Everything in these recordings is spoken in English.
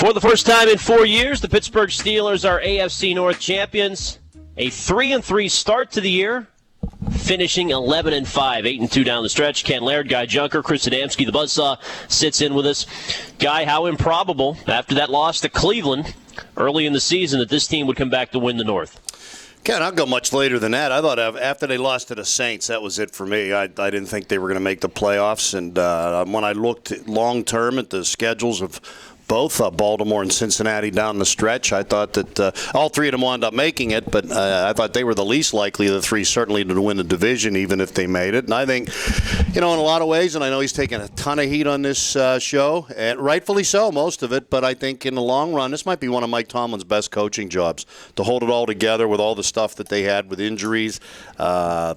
For the first time in 4 years, the Pittsburgh Steelers are AFC North champions. A 3-3 start to the year, finishing 11-5, 8-2 down the stretch. Ken Laird, Guy Junker, Chris Adamski, the Buzzsaw, sits in with us. Guy, how improbable, after that loss to Cleveland early in the season, that this team would come back to win the North? Ken, I'll go much later than that. I thought after they lost to the Saints, that was it for me. I didn't think they were going to make the playoffs. And when I looked long-term at the schedules of both Baltimore and Cincinnati down the stretch, I thought that all three of them wound up making it, but I thought they were the least likely of the three, certainly, to win the division, even if they made it. And I think, in a lot of ways, and I know he's taken a ton of heat on this show, and rightfully so, most of it, but I think in the long run, this might be one of Mike Tomlin's best coaching jobs, to hold it all together with all the stuff that they had with injuries, a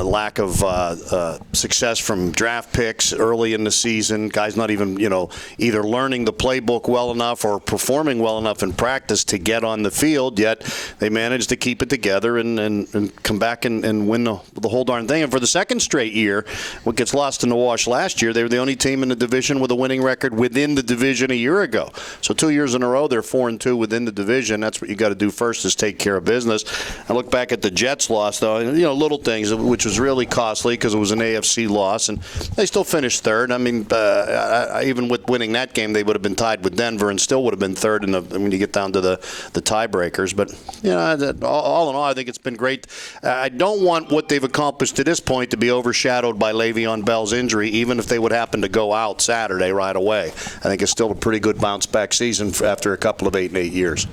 lack of success from draft picks early in the season, guys not even, either learning the playbook well enough or performing well enough in practice to get on the field, yet they managed to keep it together and come back and win the whole darn thing. And for the second straight year, what gets lost in the wash last year, they were the only team in the division with a winning record within the division a year ago. So 2 years in a row, they're 4-2 within the division. That's what you got to do first, is take care of business. I look back at the Jets loss, though, and, little things, which was really costly because it was an AFC loss, and they still finished third. I mean, even with winning that game, they would have been tied with Denver and still would have been third when you get down to the tiebreakers. But, all in all, I think it's been great. I don't want what they've accomplished to this point to be overshadowed by Le'Veon Bell's injury, even if they would happen to go out Saturday right away. I think it's still a pretty good bounce-back season after a couple of 8 years.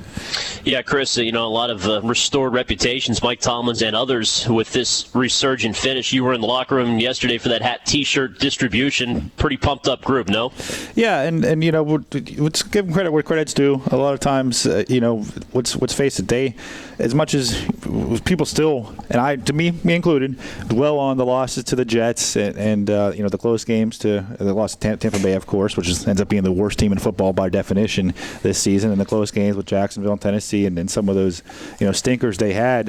Yeah, Chris, a lot of restored reputations, Mike Tomlin's and others, with this resurgent finish. You were in the locker room yesterday for that hat T-shirt distribution. Pretty pumped up group, no? Yeah, and let's give them credit where credit's due. A lot of times, let's face it, they, as much as people still, and me included, dwell on the losses to the Jets and the close games to the loss to Tampa Bay, of course, which ends up being the worst team in football by definition this season, and the close games with Jacksonville and Tennessee and some of those stinkers they had.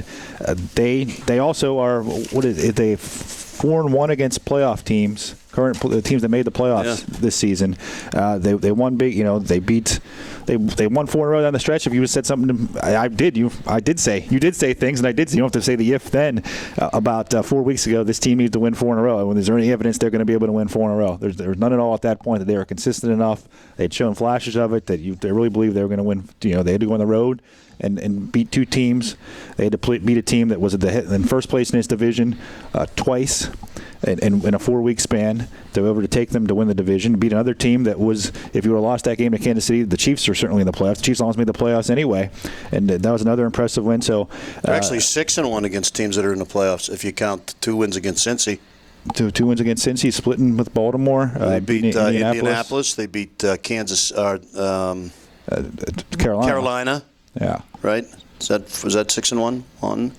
They also are, they 4-1 against playoff teams, current teams that made the playoffs this season. They won big. They won 4 in a row down the stretch. If you said something, I did say things, and I did. You don't have to say the if then. About 4 weeks ago, this team needs to win 4 in a row. And is there any evidence they're going to be able to win 4 in a row? There's none at all at that point. That they were consistent enough. They'd shown flashes of it. They really believed they were going to win. They had to go on the road and beat 2 teams. They had to beat a team that was in first place in its division twice in a 4-week span. They were able to take them to win the division, beat another team that was, if you would have lost that game to Kansas City, the Chiefs are certainly in the playoffs. The Chiefs almost made the playoffs anyway, and that was another impressive win. So they're actually 6-1 against teams that are in the playoffs, if you count 2 wins against Cincy. Two wins against Cincy, splitting with Baltimore. They beat Indianapolis. They beat Kansas, Carolina. Yeah. Right? Was that 6-1 on?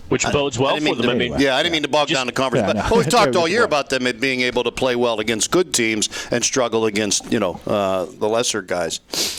Which bodes well for them. I didn't mean to bog down the conference. But we've talked all year about them being able to play well against good teams and struggle against, the lesser guys.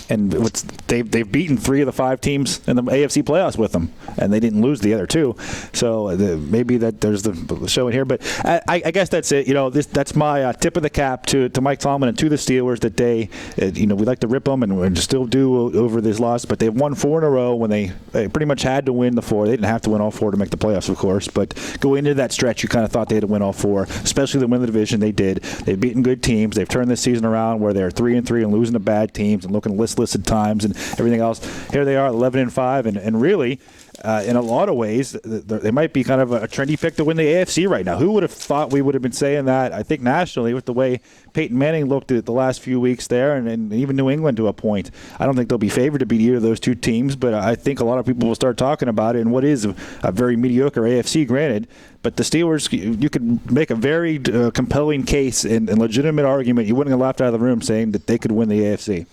And they've beaten 3 of the 5 teams in the AFC playoffs with them, and they didn't lose the other 2. So maybe there's the show in here. But I guess that's it. That's my tip of the cap to Mike Tomlin and to the Steelers, that they, we like to rip them and still do over this loss, but they've won 4 in a row when they pretty much had to win the 4. They didn't have to win all 4 to make the playoffs, of course, but going into that stretch, you kind of thought they had to win all 4, especially the win the division. They did. They've beaten good teams. They've turned this season around where they're 3-3 and losing to bad teams and looking listless at times and everything else. Here they are, 11-5, and really, in a lot of ways, they might be kind of a trendy pick to win the AFC right now. Who would have thought we would have been saying that? I think nationally, with the way Peyton Manning looked at the last few weeks there, and even New England to a point, I don't think they'll be favored to beat either of those 2 teams, but I think a lot of people will start talking about it in what is a very mediocre AFC, granted. But the Steelers, you could make a very compelling case and legitimate argument. You wouldn't have laughed out of the room saying that they could win the AFC.